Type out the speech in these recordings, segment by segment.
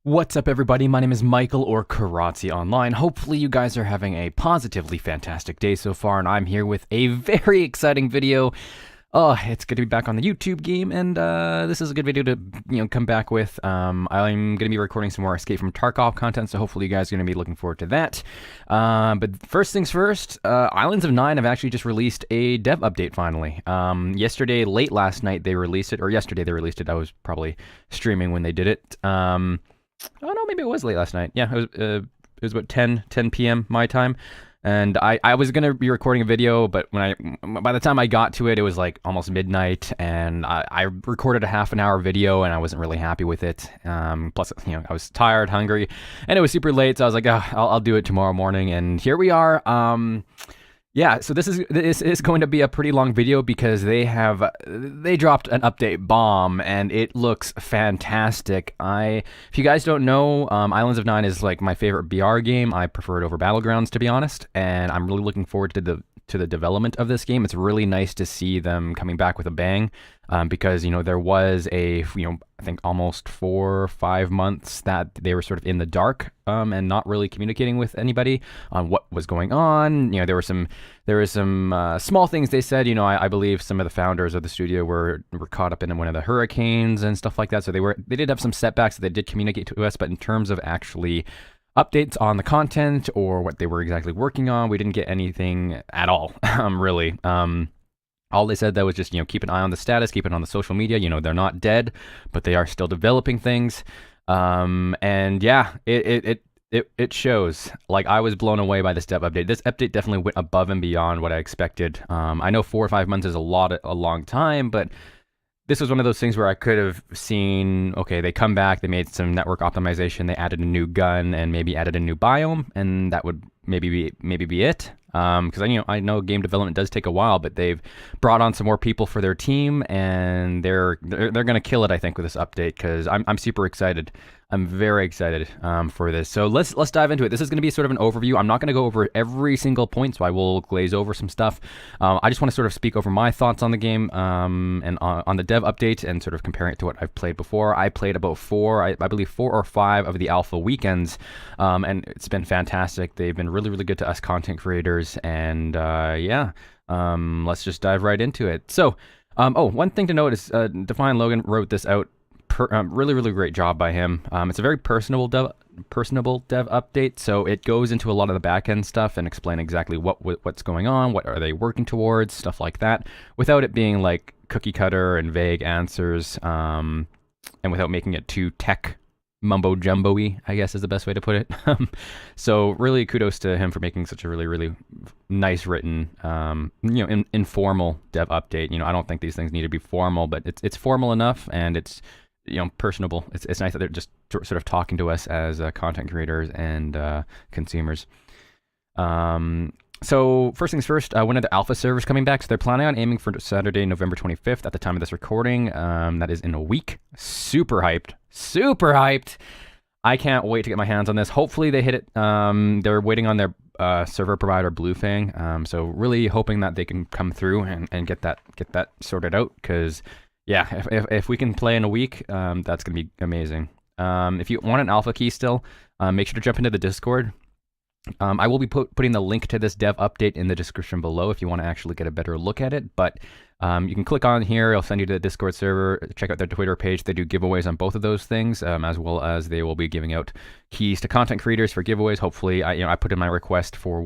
What's up, everybody? My name is Michael, or Kiratze Online. Hopefully you guys are having a positively fantastic day so far, and I'm here with a very exciting video. Oh, it's good to be back on the YouTube game, and this is a good video to come back with. I'm going to be recording some more Escape from Tarkov content, so hopefully you guys are going to be looking forward to that. But first things first, Islands of Nyne have actually just released a dev update finally. Late last night they released it, or yesterday they released it. I was probably streaming when they did it. Oh no, maybe it was late last night. Yeah, it was about 10 p.m. my time, and I was gonna be recording a video, but by the time I got to it, it was like almost midnight, and I recorded a half an hour video, and I wasn't really happy with it. Plus, I was tired, hungry, and it was super late, so I was like, I'll do it tomorrow morning, and here we are. Yeah, so this is going to be a pretty long video because they dropped an update bomb and it looks fantastic. If you guys don't know, Islands of Nyne is like my favorite BR game. I prefer it over Battlegrounds, to be honest, and I'm really looking forward to the development of this game. It's really nice to see them coming back with a bang, because there was I think almost 4 or 5 months that they were sort of in the dark, and not really communicating with anybody on what was going on. There were some small things they said. I believe some of the founders of the studio were caught up in one of the hurricanes and stuff like that, so they did have some setbacks that they did communicate to us, but in terms of actually updates on the content or what they were exactly working on, we didn't get anything at all, really. All they said that was just, keep an eye on the status, keep it on the social media. They're not dead, but they are still developing things. And yeah, it shows. Like, I was blown away by this dev update. This update definitely went above and beyond what I expected. I know 4 or 5 months is a long time, but this was one of those things where I could have seen, okay, they come back, they made some network optimization, they added a new gun and maybe added a new biome, and that would maybe be it. Because I know game development does take a while, but they've brought on some more people for their team, and they're gonna kill it, I think, with this update. Because I'm super excited. I'm very excited for this. So let's dive into it. This is going to be sort of an overview. I'm not going to go over every single point, so I will glaze over some stuff. I just want to sort of speak over my thoughts on the game, and on the dev update, and sort of comparing it to what I've played before. I played about I believe 4 or 5 of the alpha weekends, and it's been fantastic. They've been really, really good to us content creators, and yeah, let's just dive right into it. So, one thing to note is Define Logan wrote this out. Really, really great job by him. It's a very personable dev update, so it goes into a lot of the back end stuff and explain exactly what's going on, what are they working towards, stuff like that, without it being like cookie cutter and vague answers, and without making it too tech mumbo jumbo-y, I guess is the best way to put it. So really kudos to him for making such a really, really nice written, informal dev update. I don't think these things need to be formal, but it's formal enough, and it's personable. It's nice that they're just sort of talking to us as content creators and consumers. So first things first, when are the alpha servers coming back? So they're planning on aiming for Saturday, November 25th at the time of this recording. That is in a week. Super hyped. Super hyped. I can't wait to get my hands on this. Hopefully they hit it. They're waiting on their server provider, Bluefang. So really hoping that they can come through and get that sorted out, because yeah, if we can play in a week, that's going to be amazing. If you want an alpha key still, make sure to jump into the Discord. I will be putting the link to this dev update in the description below if you want to actually get a better look at it. But you can click on here. It'll send you to the Discord server. Check out their Twitter page. They do giveaways on both of those things, as well as they will be giving out keys to content creators for giveaways. Hopefully, I put in my request for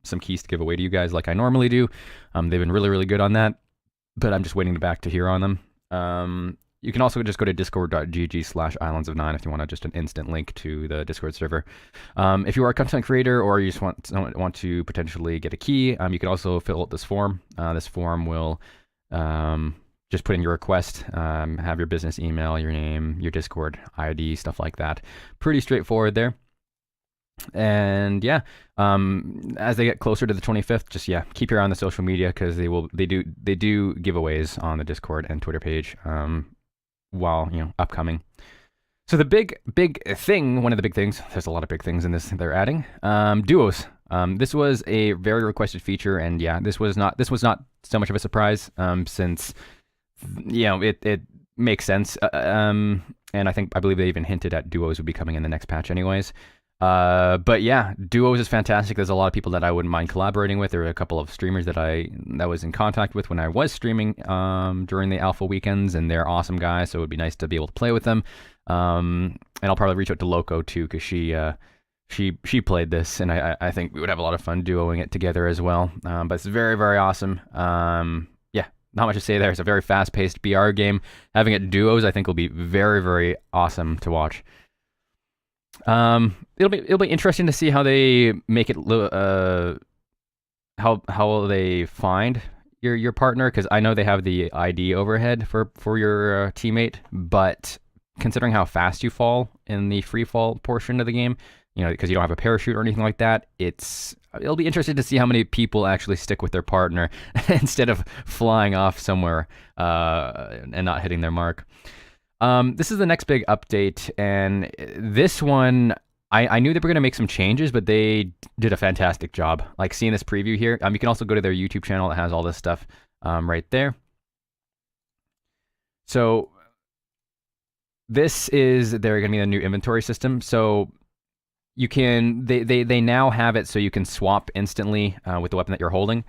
some keys to give away to you guys like I normally do. They've been really, really good on that, but I'm just waiting back to hear on them. You can also just go to discord.gg/islandsofnyne if you want just an instant link to the Discord server. If you are a content creator or you just want to potentially get a key, you can also fill out this form. This form will just put in your request, have your business email, your name, your Discord ID, stuff like that. Pretty straightforward there. And yeah, as they get closer to the 25th, just keep your eye on the social media, because they do giveaways on the Discord and Twitter page while upcoming. So the big thing, one of the big things, there's a lot of big things in this they're adding, duos. This was a very requested feature, and yeah, this was not so much of a surprise, since it makes sense. And I believe they even hinted at duos would be coming in the next patch anyways. But yeah, duos is fantastic. There's a lot of people that I wouldn't mind collaborating with. There are a couple of streamers that was in contact with when I was streaming during the alpha weekends, and they're awesome guys. So it would be nice to be able to play with them. And I'll probably reach out to Loco too, because she played this, and I think we would have a lot of fun duoing it together as well. But it's very, very awesome. Yeah, not much to say there. It's a very fast-paced BR game. Having it duos, I think, will be very, very awesome to watch. It'll be interesting to see how they make it. How they find your partner, because I know they have the ID overhead for your teammate, but considering how fast you fall in the free fall portion of the game, you know, because you don't have a parachute or anything like that, it'll be interesting to see how many people actually stick with their partner instead of flying off somewhere and not hitting their mark. This is the next big update, and this one, I knew they were going to make some changes, but they did a fantastic job. Like, seeing this preview here, you can also go to their YouTube channel that has all this stuff right there. So this is, they're going to be the new inventory system. So you can, they now have it so you can swap instantly with the weapon that you're holding.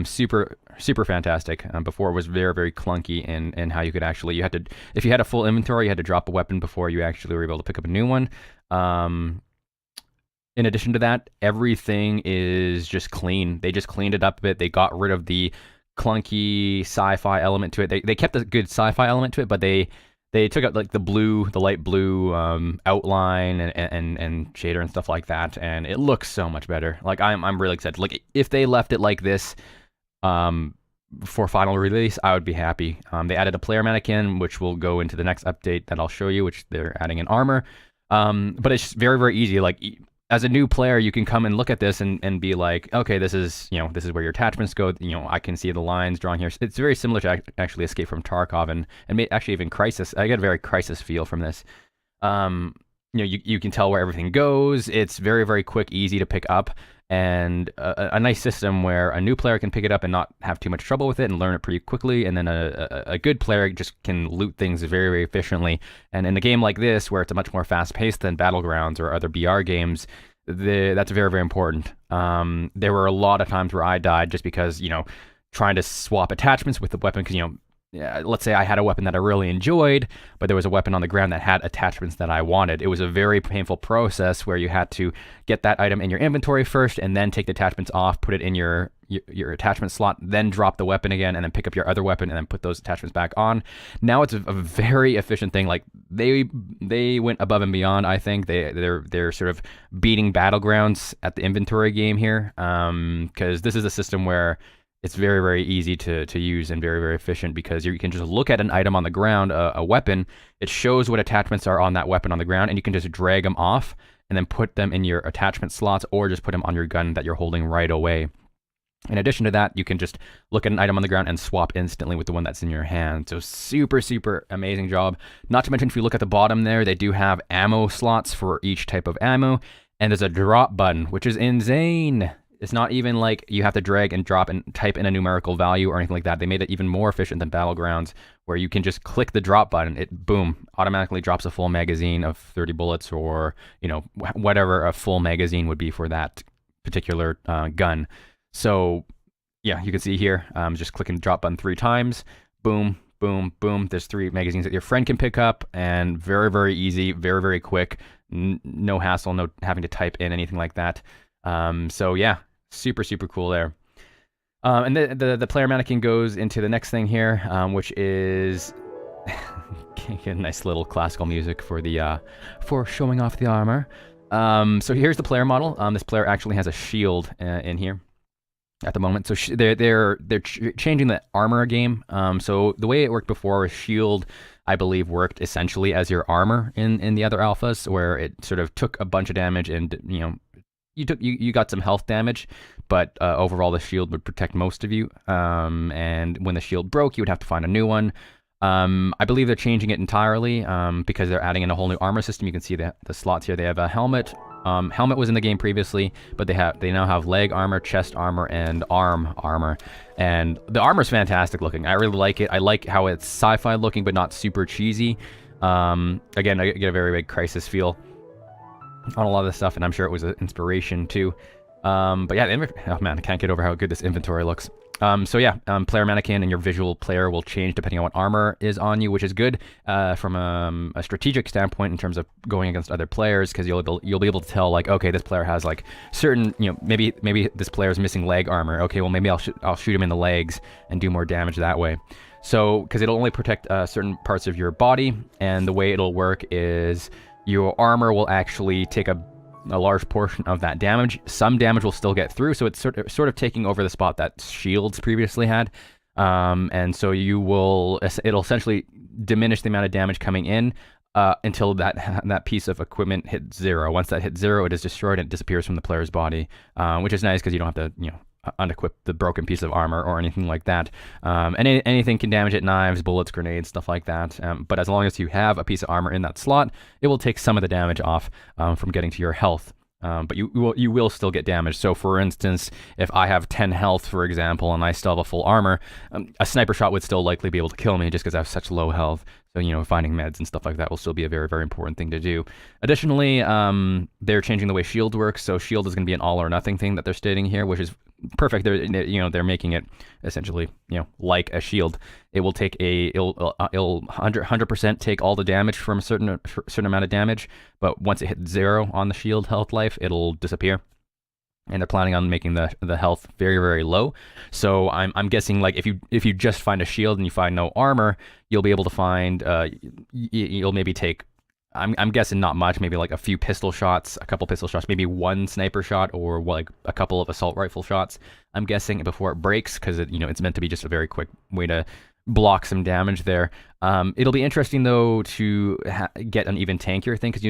Super fantastic. Before it was very, very clunky in how you could actually, you had to, if you had a full inventory, you had to drop a weapon before you actually were able to pick up a new one. In addition to that, everything is just clean. They just cleaned it up a bit. They got rid of the clunky sci-fi element to it. They kept a good sci-fi element to it, but they took out like the light blue outline and shader and stuff like that, and it looks so much better. Like, I'm really excited. Like, if they left it like this for final release, I would be happy. They added a player mannequin, which will go into the next update that I'll show you, which they're adding in armor. But it's just very, very easy. Like, as a new player, you can come and look at this and be like, okay, this is where your attachments go. You know, I can see the lines drawn here. It's very similar to actually Escape from Tarkov and actually even Crisis. I get a very Crisis feel from this. You can tell where everything goes. It's very, very quick, easy to pick up, and a nice system where a new player can pick it up and not have too much trouble with it and learn it pretty quickly, and then a good player just can loot things very, very efficiently. And in a game like this, where it's a much more fast-paced than Battlegrounds or other BR games, that's very, very important. There were a lot of times where I died just because, trying to swap attachments with the weapon, because, let's say I had a weapon that I really enjoyed, but there was a weapon on the ground that had attachments that I wanted. It was a very painful process where you had to get that item in your inventory first, and then take the attachments off, put it in your attachment slot, then drop the weapon again, and then pick up your other weapon, and then put those attachments back on. Now it's a very efficient thing. Like, they went above and beyond. I think they're sort of beating Battlegrounds at the inventory game here, because this is a system where it's very, very easy to use and very, very efficient, because you can just look at an item on the ground, a weapon. It shows what attachments are on that weapon on the ground, and you can just drag them off and then put them in your attachment slots, or just put them on your gun that you're holding right away. In addition to that, you can just look at an item on the ground and swap instantly with the one that's in your hand. So super, super amazing job. Not to mention, if you look at the bottom there, they do have ammo slots for each type of ammo, and there's a drop button, which is insane. It's not even like you have to drag and drop and type in a numerical value or anything like that. They made it even more efficient than Battlegrounds, where you can just click the drop button. It, boom, automatically drops a full magazine of 30 bullets, or, whatever a full magazine would be for that particular gun. So, yeah, you can see here, just clicking the drop button 3 times. Boom, boom, boom. There's 3 magazines that your friend can pick up, and very, very easy, very, very quick. No hassle, no having to type in anything like that. So, yeah. Super, super cool there. And the player mannequin goes into the next thing here, which is a nice little classical music for showing off the armor. So here's the player model. This player actually has a shield in here at the moment. So they're changing the armor game. So the way it worked before was shield, I believe, worked essentially as your armor in the other alphas, where it sort of took a bunch of damage and you got some health damage, but overall the shield would protect most of you. And when the shield broke, you would have to find a new one. I believe they're changing it entirely because they're adding in a whole new armor system. You can see the slots here. They have a helmet, Helmet was in the game previously, but they now have leg armor, chest armor, and arm armor. And the armor's fantastic looking. I really like it. I like how it's sci-fi looking, but not super cheesy. Again, I get a very big Crisis feel on a lot of this stuff, and I'm sure it was an inspiration too. But yeah, oh man, I can't get over how good this inventory looks. So yeah, player mannequin and your visual player will change depending on what armor is on you, which is good from a strategic standpoint in terms of going against other players, because you'll be able to tell, like, okay, this player has like certain, you know, maybe this player is missing leg armor. Okay, well maybe I'll shoot him in the legs and do more damage that way. So because it'll only protect certain parts of your body, and the way it'll work is your armor will actually take a large portion of that damage. Some damage will still get through, so it's sort of taking over the spot that shields previously had. And so it'll essentially diminish the amount of damage coming in until that piece of equipment hits 0. Once that hits 0, it is destroyed and it disappears from the player's body, which is nice because you don't have to, you know, unequip the broken piece of armor or anything like that. And anything can damage it: knives, bullets, grenades, stuff like that. But as long as you have a piece of armor in that slot, it will take some of the damage off from getting to your health. But you will still get damage. So for instance, if I have 10 health, for example, and I still have a full armor, a sniper shot would still likely be able to kill me just because I have such low health. So, you know, finding meds and stuff like that will still be a very, very important thing to do. Additionally, they're changing the way shield works. So shield is going to be an all or nothing thing that they're stating here, which is perfect. They're making it essentially, you know, like a shield. It will take it'll 100% take all the damage from a certain amount of damage, but once it hits 0 on the shield health life, it'll disappear. And they're planning on making the health very, very low. So I'm guessing, like, if you just find a shield and you find no armor, you'll be able to find you'll maybe take, I'm guessing not much, maybe like a few pistol shots, a couple pistol shots, maybe one sniper shot, or like a couple of assault rifle shots, I'm guessing, before it breaks, because it's meant to be just a very quick way to block some damage there. It'll be interesting though to get an even tankier thing, because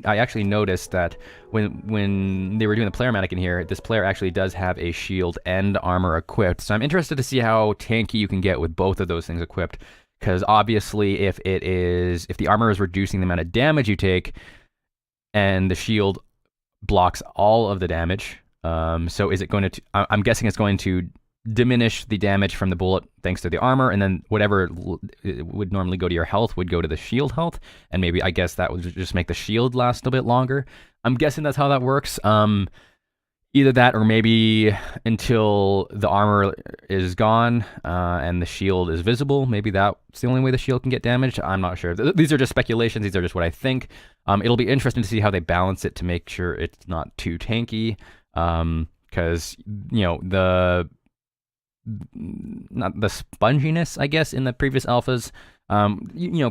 I actually noticed that when they were doing the player mannequin here, this player actually does have a shield and armor equipped. So I'm interested to see how tanky you can get with both of those things equipped. Because obviously, if the armor is reducing the amount of damage you take, and the shield blocks all of the damage, so is it going to? I'm guessing it's going to diminish the damage from the bullet thanks to the armor, and then whatever would normally go to your health would go to the shield health, and maybe, I guess, that would just make the shield last a bit longer. I'm guessing that's how that works. Either that, or maybe until the armor is gone and the shield is visible. Maybe that's the only way the shield can get damaged. I'm not sure. These are just speculations. These are just what I think. It'll be interesting to see how they balance it to make sure it's not too tanky. Because, the sponginess, I guess, in the previous alphas,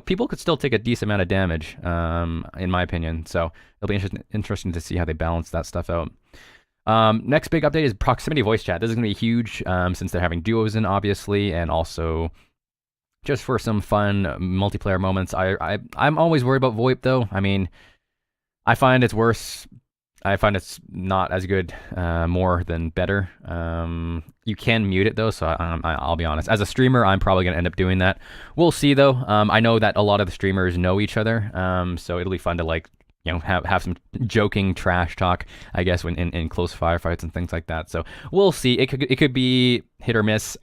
people could still take a decent amount of damage, in my opinion. So it'll be interesting to see how they balance that stuff out. Next big update is proximity voice chat. This is going to be huge since they're having duos in, obviously, and also just for some fun multiplayer moments. I'm always worried about VoIP, though. I mean, I find it's worse. I find it's not as good, more than better. You can mute it, though, so I'll be honest. As a streamer, I'm probably going to end up doing that. We'll see, though. I know that a lot of the streamers know each other, so it'll be fun to, have some joking trash talk, I guess, when in close firefights and things like that. So we'll see. It could be hit or miss.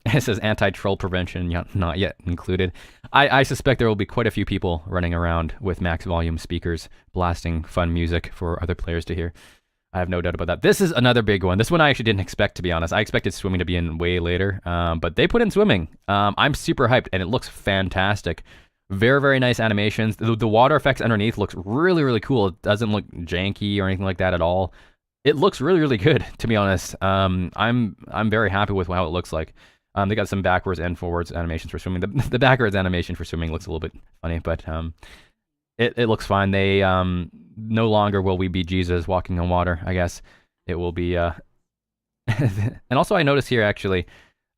It says anti-troll prevention, not yet included. I suspect there will be quite a few people running around with max volume speakers blasting fun music for other players to hear. I have no doubt about that. This is another big one. This one I actually didn't expect, to be honest. I expected swimming to be in way later, but they put in swimming. I'm super hyped, and it looks fantastic. Very, very nice animations. The water effects underneath looks really, really cool. It doesn't look janky or anything like that at all. It looks really, really good, to be honest. I'm very happy with how it looks like. They got some backwards and forwards animations for swimming. The backwards animation for swimming looks a little bit funny, but it looks fine. They no longer will we be Jesus walking on water, I guess. It will be and also I noticed here, actually,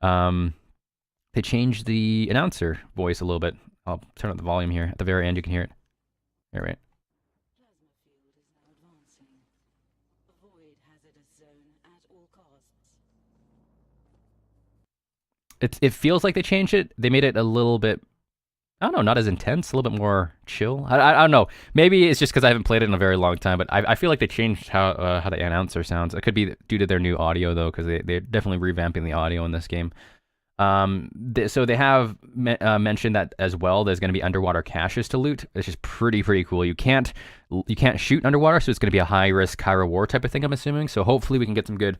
they changed the announcer voice a little bit. I'll turn up the volume here. At the very end, you can hear it. Here, right? Plasma field is now advancing. Avoid hazardous zone at all costs. It feels like they changed it. They made it a little bit I don't know, not as intense, a little bit more chill. I don't know. Maybe it's just because I haven't played it in a very long time, but I feel like they changed how the announcer sounds. It could be due to their new audio though, because they're definitely revamping the audio in this game. So they have mentioned that as well. There's going to be underwater caches to loot, which is pretty cool. You can't shoot underwater, so it's going to be a high risk, high reward type of thing. I'm assuming. So hopefully we can get some good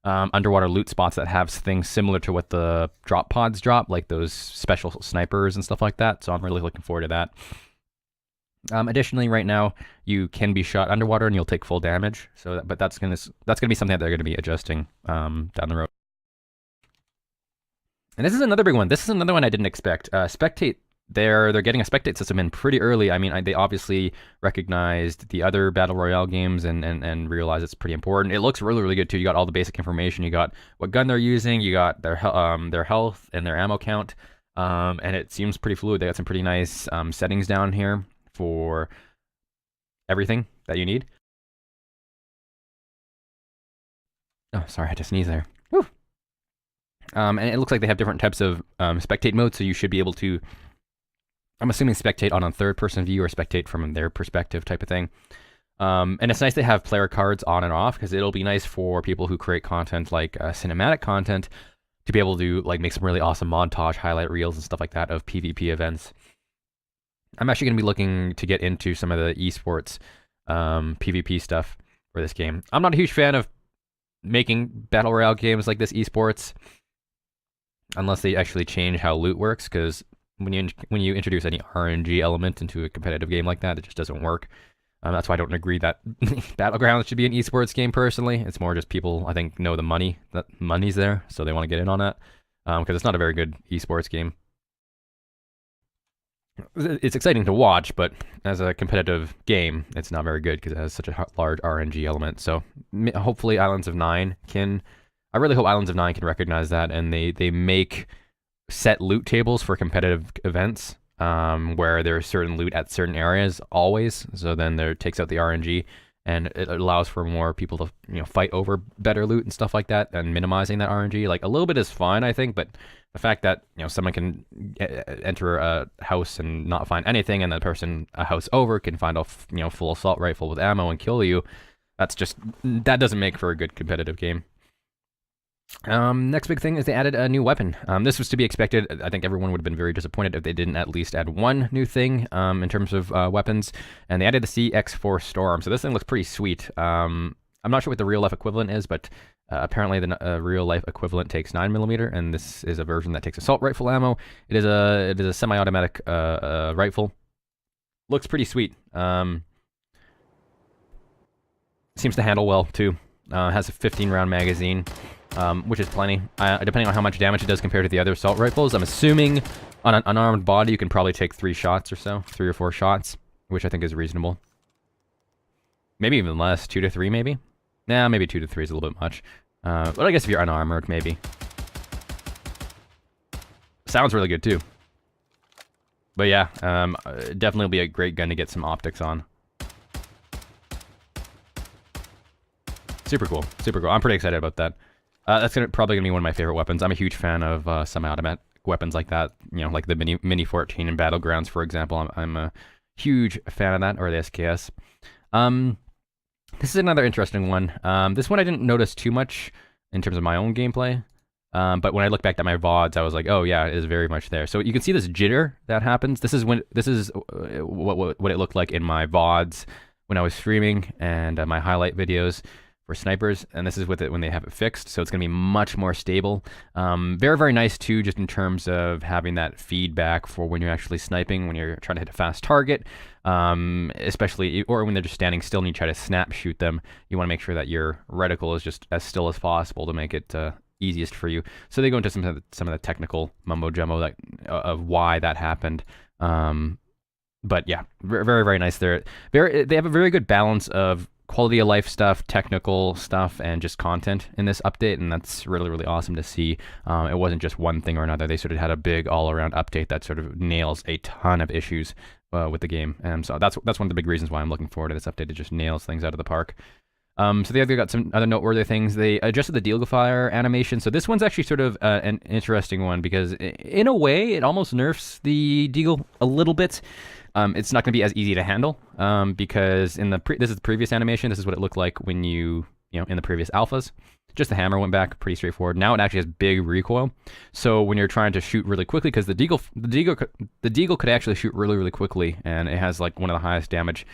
underwater loot spots that have things similar to what the drop pods drop, like those special snipers and stuff like that. So I'm really looking forward to that. Additionally, right now you can be shot underwater and you'll take full damage. So, but that's gonna be something that they're gonna be adjusting down the road. And this is another big one. This is another one I didn't expect. Spectate, they're getting a spectate system in pretty early. I mean, they obviously recognized the other battle royale games and realized it's pretty important. It looks really good too. You got all the basic information. You got what gun they're using. You got their health and their ammo count. And it seems pretty fluid. They got some pretty nice settings down here for everything that you need. Oh, sorry, I had to sneeze there. Woo. And it looks like they have different types of spectate modes, so you should be able to, I'm assuming, spectate on a third-person view or spectate from their perspective type of thing. And it's nice to have player cards on and off, because it'll be nice for people who create content like cinematic content to be able to like make some really awesome montage, highlight reels, and stuff like that of PvP events. I'm actually going to be looking to get into some of the esports PvP stuff for this game. I'm not a huge fan of making battle royale games like this esports, unless they actually change how loot works, because when you introduce any RNG element into a competitive game like that, it just doesn't work. That's why I don't agree that Battlegrounds should be an esports game personally. It's more just people, I think, know that money's there, so they want to get in on that, because it's not a very good esports game. It's exciting to watch, but as a competitive game, it's not very good because it has such a large RNG element. So hopefully IslandsOfNyne can, I really hope IslandsOfNyne can recognize that, and they make set loot tables for competitive events where there's certain loot at certain areas always. So then there takes out the RNG, and it allows for more people to fight over better loot and stuff like that, and minimizing that RNG. Like a little bit is fine, I think, but the fact that someone can enter a house and not find anything, and the person a house over can find a full assault rifle with ammo and kill you, that doesn't make for a good competitive game. Next big thing is they added a new weapon. This was to be expected. I think everyone would have been very disappointed if they didn't at least add one new thing in terms of weapons. And they added the CX4 Storm. So this thing looks pretty sweet. I'm not sure what the real life equivalent is, but apparently the real life equivalent takes 9mm, and this is a version that takes assault rifle ammo. It is a semi-automatic rifle. Looks pretty sweet. Seems to handle well too. Has a 15-round magazine. Which is plenty, depending on how much damage it does compared to the other assault rifles. I'm assuming on an unarmed body you can probably take 3 shots or so, 3 or 4 shots, which I think is reasonable. Maybe even less, 2 to 3 maybe? Nah, maybe 2 to 3 is a little bit much. But I guess if you're unarmored, maybe. Sounds really good too. But yeah, definitely will be a great gun to get some optics on. Super cool, super cool. I'm pretty excited about that. That's probably gonna be one of my favorite weapons. I'm a huge fan of semi-automatic weapons like that. Like the Mini 14 in Battlegrounds, for example. I'm a huge fan of that, or the SKS. This is another interesting one. This one I didn't notice too much in terms of my own gameplay. But when I look back at my VODs, I was like, oh yeah, it is very much there. So you can see this jitter that happens. This is what it looked like in my VODs when I was streaming, and my highlight videos for snipers, and this is with it when they have it fixed, so it's going to be much more stable. Very nice too, just in terms of having that feedback for when you're actually sniping, when you're trying to hit a fast target, especially, or when they're just standing still and you try to snap shoot them. You want to make sure that your reticle is just as still as possible to make it easiest for you. So they go into some of the technical mumbo jumbo of why that happened. But yeah, very nice there. They have a very good balance of quality of life stuff, technical stuff, and just content in this update, and that's really awesome to see. It wasn't just one thing or another. They sort of had a big all-around update that sort of nails a ton of issues with the game, and so that's one of the big reasons why I'm looking forward to this update. It just nails things out of the park. So they got some other noteworthy things. They adjusted the Deagle Fire animation. So this one's actually sort of an interesting one because in a way it almost nerfs the Deagle a little bit. It's not going to be as easy to handle because in the this is the previous animation. This is what it looked like when you know in the previous alphas. Just the hammer went back, pretty straightforward. Now it actually has big recoil. So when you're trying to shoot really quickly, because the Deagle could actually shoot really quickly, and it has like one of the highest damage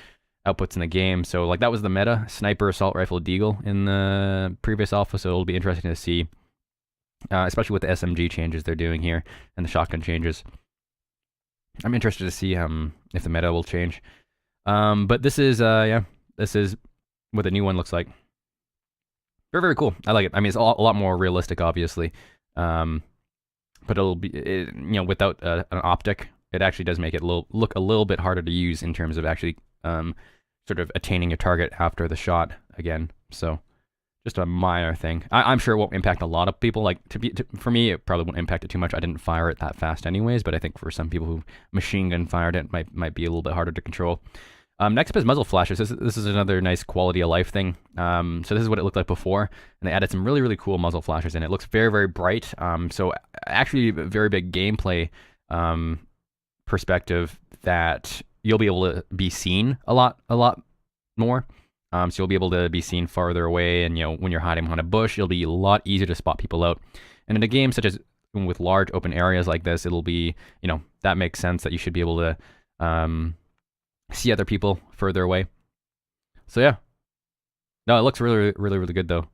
outputs in the game. So like that was the meta sniper assault rifle Deagle in the previous alpha. So it'll be interesting to see, especially with the SMG changes they're doing here and the shotgun changes. I'm interested to see if the meta will change. But this is this is what the new one looks like. Very cool. I like it. I mean, it's a lot more realistic, obviously, but it'll be you know, without an optic, it actually does make it look a little bit harder to use in terms of actually sort of attaining your target after the shot again. So just a minor thing. I'm sure it won't impact a lot of people. Like for me, it probably won't impact it too much. I didn't fire it that fast anyways, but I think for some people who machine gun fired it, might be a little bit harder to control. Next up is muzzle flashes. This is another nice quality of life thing. So this is what it looked like before, and they added some really cool muzzle flashes in it. It looks very bright. So actually, a very big gameplay perspective that you'll be able to be seen a lot more. So you'll be able to be seen farther away, and you know when you're hiding behind a bush, it'll be a lot easier to spot people out. And in a game such as with large open areas like this, it'll be, you know, that makes sense that you should be able to see other people further away. So yeah, no, it looks really good though.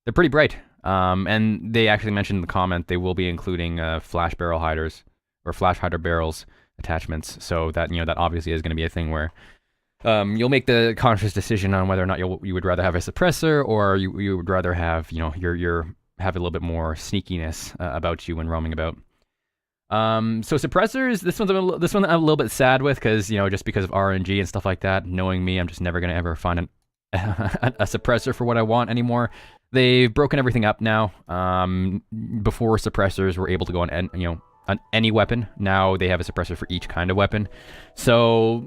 They're pretty bright. And they actually mentioned in the comment they will be including flash barrel hiders or flash hider barrels attachments. So that, you know, that obviously is going to be a thing where you'll make the conscious decision on whether or not you would rather have a suppressor or you would rather have, you know, your have a little bit more sneakiness about you when roaming about. So suppressors, this one I'm a little bit sad with because, you know, just because of RNG and stuff like that. Knowing me, I'm just never gonna ever find a suppressor for what I want anymore. They've broken everything up now. Before suppressors were able to go on, you know, on any weapon. Now they have a suppressor for each kind of weapon. So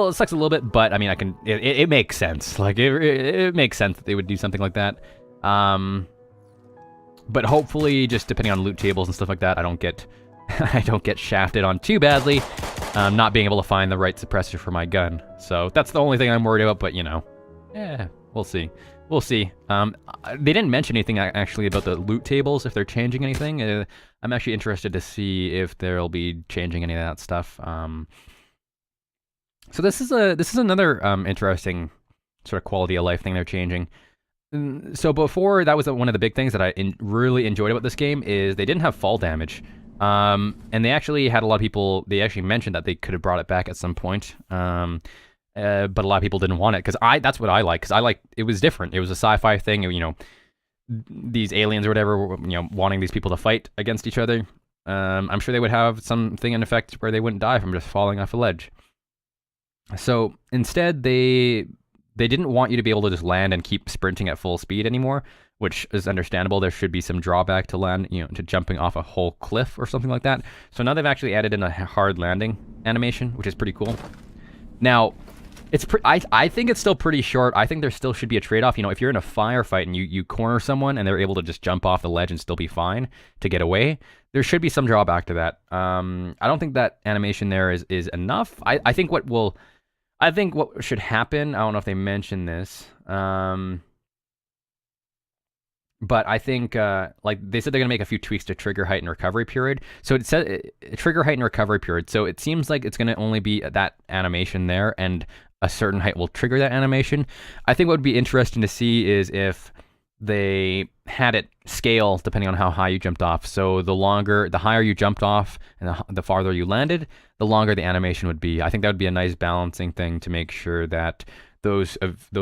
it sucks a little bit, but I mean, it makes sense. Like it makes sense that they would do something like that. But hopefully, just depending on loot tables and stuff like that, I don't get shafted on too badly, not being able to find the right suppressor for my gun. So that's the only thing I'm worried about, but you know, we'll see. We'll see. They didn't mention anything actually about the loot tables, if they're changing anything. I'm actually interested to see if they'll be changing any of that stuff. So this is another interesting sort of quality of life thing they're changing. So before, that was one of the big things that I really enjoyed about this game is they didn't have fall damage. And they actually had a lot of people, they actually mentioned that they could have brought it back at some point. But a lot of people didn't want it, because that's what I like, because it was different. It was a sci-fi thing, you know, these aliens or whatever, you know, wanting these people to fight against each other. I'm sure they would have something in effect where they wouldn't die from just falling off a ledge. So instead, they didn't want you to be able to just land and keep sprinting at full speed anymore, which is understandable. There should be some drawback to land, you know, to jumping off a whole cliff or something like that. So now they've actually added in a hard landing animation, which is pretty cool. Now, I think it's still pretty short. I think there still should be a trade-off. You know, if you're in a firefight and you corner someone and they're able to just jump off the ledge and still be fine to get away, there should be some drawback to that. I don't think that animation there is enough. I think what should happen, I don't know if they mentioned this, but I think, like, they said they're going to make a few tweaks to trigger height and recovery period. So it said trigger height and recovery period. So it seems like it's going to only be that animation there, and a certain height will trigger that animation. I think what would be interesting to see is if they had it scale depending on how high you jumped off. So the higher you jumped off and the farther you landed, the longer the animation would be. I think that would be a nice balancing thing to make sure that those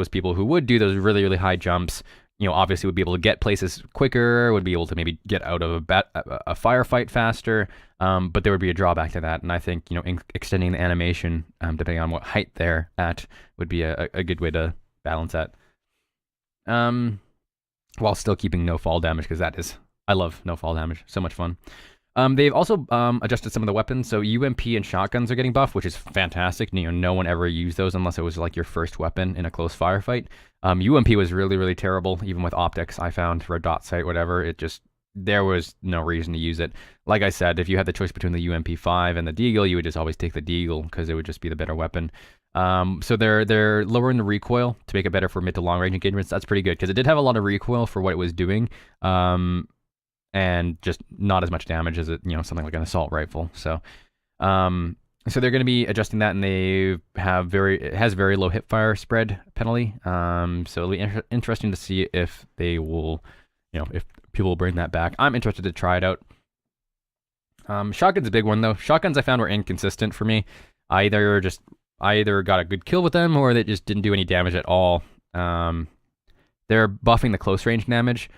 people who would do those really high jumps, you know, obviously would be able to get places quicker, would be able to maybe get out of a firefight faster, but there would be a drawback to that. And I think, you know, extending the animation, depending on what height they're at, would be a good way to balance that. While still keeping no fall damage, because I love no fall damage. So much fun. They've also adjusted some of the weapons, so UMP and shotguns are getting buffed, which is fantastic. You know, no one ever used those unless it was like your first weapon in a close firefight. UMP was really, really terrible, even with optics. I found red dot sight, whatever. It just there was no reason to use it. Like I said, if you had the choice between the UMP5 and the Deagle, you would just always take the Deagle because it would just be the better weapon. So they're lowering the recoil to make it better for mid to long range engagements. That's pretty good because it did have a lot of recoil for what it was doing. And just not as much damage as something like an assault rifle. So they're going to be adjusting that, and it has very low hipfire spread penalty. So it'll be interesting to see if they will, if people will bring that back. I'm interested to try it out. Shotgun's a big one though. Shotguns I found were inconsistent for me. I either got a good kill with them or they just didn't do any damage at all. They're buffing the close range damage.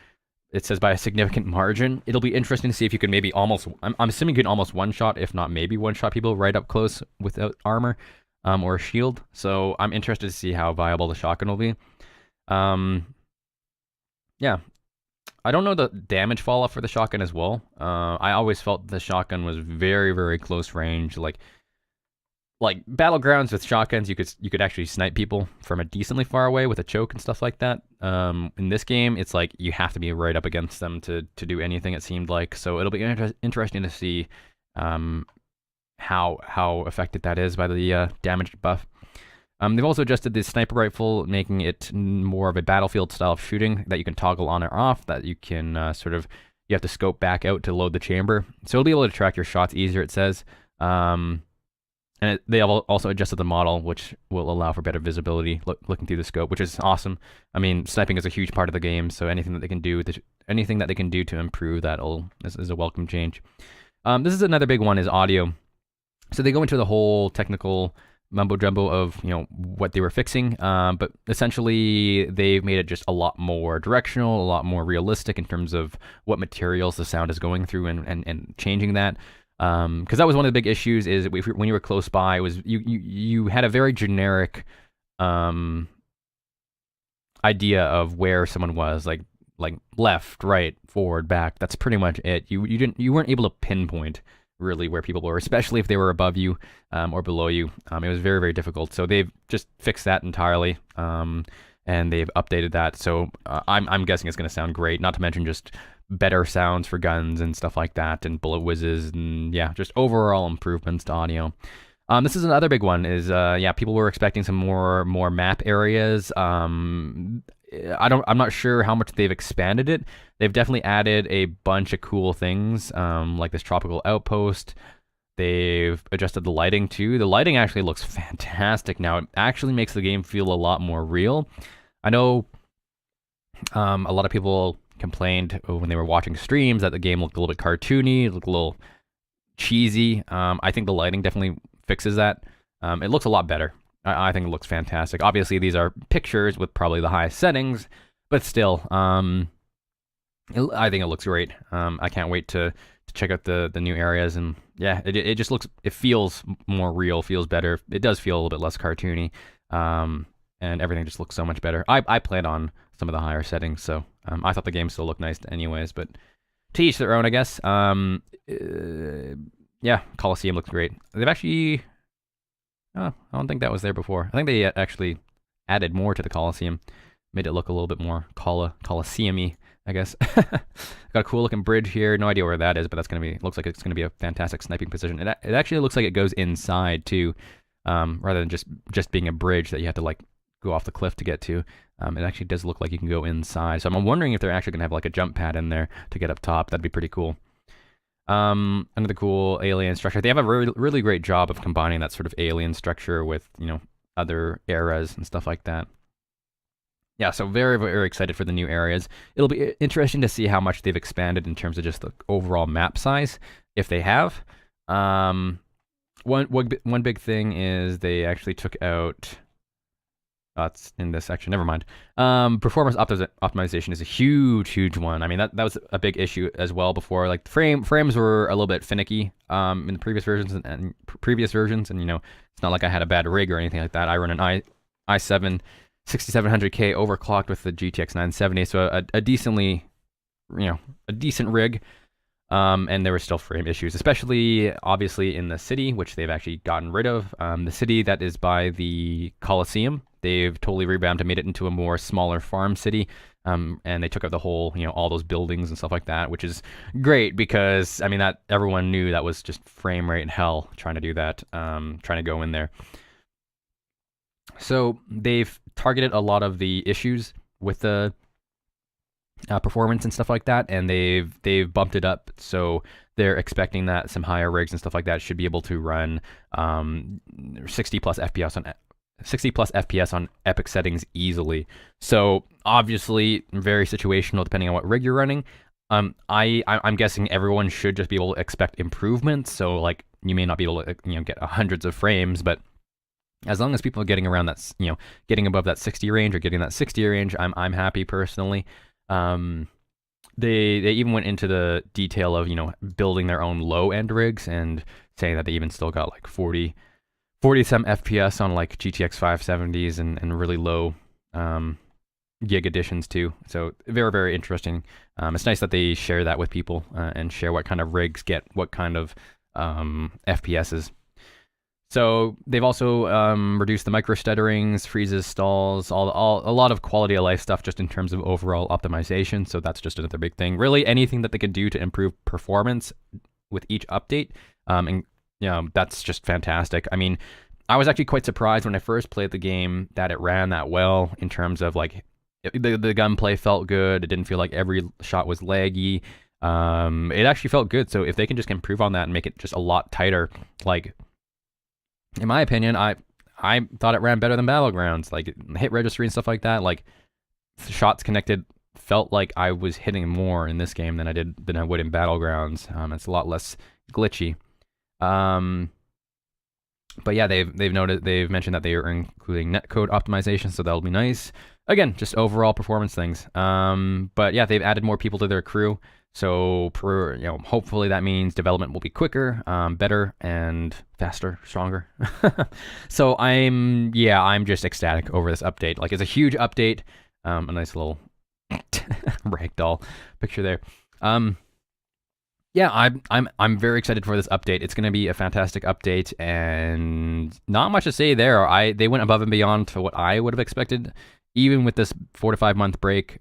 It says by a significant margin. It'll be interesting to see if you can maybe almost, I'm assuming you can almost one-shot, if not maybe one-shot people right up close without armor or a shield. So I'm interested to see how viable the shotgun will be. Yeah. I don't know the damage fall-off for the shotgun as well. I always felt the shotgun was very, very close range. Like battlegrounds with shotguns, you could actually snipe people from a decently far away with a choke and stuff like that. In this game, it's like you have to be right up against them to do anything. It seemed like, so it'll be interesting to see how effective that is by the damage buff. They've also adjusted the sniper rifle, making it more of a battlefield style of shooting that you can toggle on or off. That you can you have to scope back out to load the chamber, so it'll be able to track your shots easier. It says. And they have also adjusted the model, which will allow for better visibility looking through the scope, which is awesome. I mean, sniping is a huge part of the game, so anything that they can do to improve that is a welcome change. This is another big one, is audio. So they go into the whole technical mumbo jumbo of what they were fixing, but essentially they've made it just a lot more directional, a lot more realistic in terms of what materials the sound is going through and changing that. Because that was one of the big issues, is when you were close by, was you had a very generic idea of where someone was, like left, right, forward, back. That's pretty much it. You weren't able to pinpoint really where people were, especially if they were above you or below you. It was very, very difficult. So they've just fixed that entirely, and they've updated that. So I'm guessing it's going to sound great. Not to mention just better sounds for guns and stuff like that, and bullet whizzes, and yeah, just overall improvements to audio. This is another big one, is people were expecting some more map areas. I'm not sure how much they've expanded it. They've definitely added a bunch of cool things, like this tropical outpost. They've adjusted the lighting too. The lighting actually looks fantastic now. It actually makes the game feel a lot more real. I know a lot of people complained when they were watching streams that the game looked a little bit cartoony, looked a little cheesy. I think the lighting definitely fixes that. It looks a lot better. I think it looks fantastic. Obviously, these are pictures with probably the highest settings, but still, I think it looks great. I can't wait to check out the new areas, and yeah, it just it feels more real, feels better. It does feel a little bit less cartoony, and everything just looks so much better. I played on some of the higher settings, so I thought the game still looked nice anyways, but to each their own, I guess. Yeah, Coliseum looks great. They've actually, I don't think that was there before. I think they actually added more to the Coliseum, made it look a little bit more Coliseum-y, I guess. Got a cool looking bridge here. No idea where that is, but looks like it's gonna be a fantastic sniping position. It actually looks like it goes inside too, rather than just being a bridge that you have to like go off the cliff to get to. It actually does look like you can go inside. So I'm wondering if they're actually gonna have like a jump pad in there to get up top. That'd be pretty cool. Another cool alien structure. They have a really great job of combining that sort of alien structure with, other eras and stuff like that. Yeah, so very, very excited for the new areas. It'll be interesting to see how much they've expanded in terms of just the overall map size, if they have. One big thing is they actually took out... That's in this section. Never mind. Performance optimization is a huge one. I mean, that was a big issue as well before. Like frames were a little bit finicky in the previous versions and it's not like I had a bad rig or anything like that. I run an i7 6700K overclocked with the GTX 970, so a decent rig. And there were still frame issues, especially obviously in the city, which they've actually gotten rid of. The city that is by the Coliseum, they've totally revamped and made it into a more smaller farm city. And they took out the whole, all those buildings and stuff like that, which is great because, I mean, that everyone knew that was just frame rate hell trying to do that, trying to go in there. So they've targeted a lot of the issues with the performance and stuff like that, and they've bumped it up. So they're expecting that some higher rigs and stuff like that should be able to run 60 plus FPS on epic settings easily. So obviously very situational depending on what rig you're running. I'm guessing everyone should just be able to expect improvements. So like you may not be able to get hundreds of frames, but as long as people are getting around that, getting above that 60 range or getting that 60 range, I'm happy personally. They even went into the detail of building their own low end rigs and saying that they even still got like 40 some FPS on like GTX 570s and really low gig editions too. So very, very interesting. It's nice that they share that with people and share what kind of rigs get what kind of FPSs. So they've also reduced the micro stutterings, freezes, stalls, a lot of quality of life stuff just in terms of overall optimization. So that's just another big thing. Really, anything that they can do to improve performance with each update, and that's just fantastic. I mean, I was actually quite surprised when I first played the game that it ran that well in terms of like the gunplay felt good. It didn't feel like every shot was laggy. It actually felt good. So if they can just improve on that and make it just a lot tighter, like. In my opinion, I thought it ran better than Battlegrounds. Like hit registry and stuff like that. Like shots connected felt like I was hitting more in this game than I would in Battlegrounds. It's a lot less glitchy. But yeah, they've mentioned that they are including netcode optimization, so that'll be nice. Again, just overall performance things. But yeah, they've added more people to their crew. So hopefully that means development will be quicker, better, and faster, stronger. So I'm just ecstatic over this update. Like it's a huge update. A nice little ragdoll picture there. Yeah, I'm very excited for this update. It's going to be a fantastic update, and not much to say there. They went above and beyond to what I would have expected, even with this 4 to 5 month break.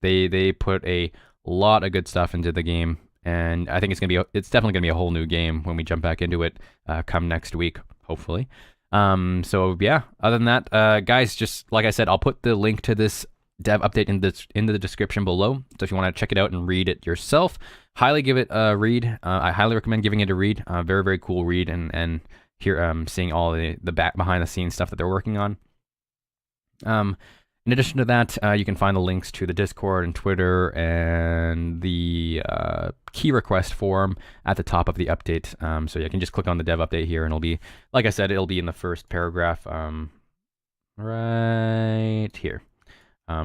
They put a lot of good stuff into the game, and I think it's definitely gonna be a whole new game when we jump back into it come next week, hopefully. So yeah, other than that, guys, just like I said, I'll put the link to this dev update in the description below. So if you want to check it out and read it yourself, highly give it a read. I highly recommend giving it a read. Very, very cool read, and here seeing all the behind the scenes stuff that they're working on. In addition to that, you can find the links to the Discord and Twitter and the key request form at the top of the update. So you can just click on the dev update here, and it'll be, like I said, it'll be in the first paragraph right here.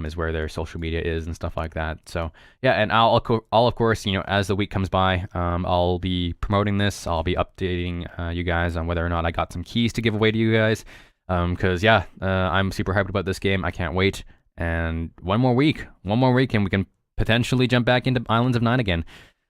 Is where their social media is and stuff like that. So yeah, and I'll of course, as the week comes by, I'll be promoting this. I'll be updating you guys on whether or not I got some keys to give away to you guys. Because yeah, I'm super hyped about this game. I can't wait. And one more week, and we can potentially jump back into Islands of Nyne again.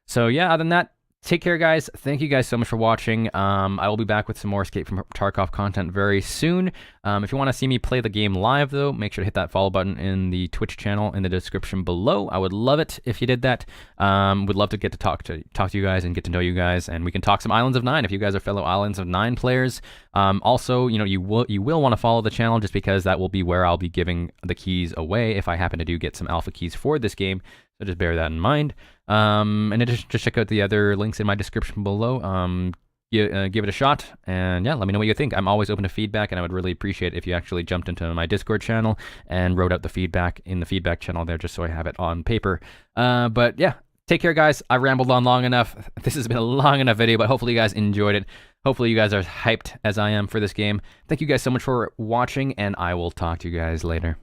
So yeah, other than that, take care, guys. Thank you guys so much for watching. I will be back with some more Escape from Tarkov content very soon. If you want to see me play the game live, though, make sure to hit that follow button in the Twitch channel in the description below. I would love it if you did that. Would love to get to talk to you guys and get to know you guys, and we can talk some Islands of Nyne if you guys are fellow Islands of Nyne players. Also, you will want to follow the channel just because that will be where I'll be giving the keys away if I happen to get some alpha keys for this game. So just bear that in mind. In addition, just check out the other links in my description below. Give it a shot, and yeah, let me know what you think. I'm always open to feedback, and I would really appreciate if you actually jumped into my Discord channel and wrote out the feedback in the feedback channel there, just so I have it on paper. But yeah, take care, guys. I rambled on long enough. This has been a long enough video, but hopefully you guys enjoyed it. Hopefully you guys are hyped as I am for this game. Thank you guys so much for watching, and I will talk to you guys later.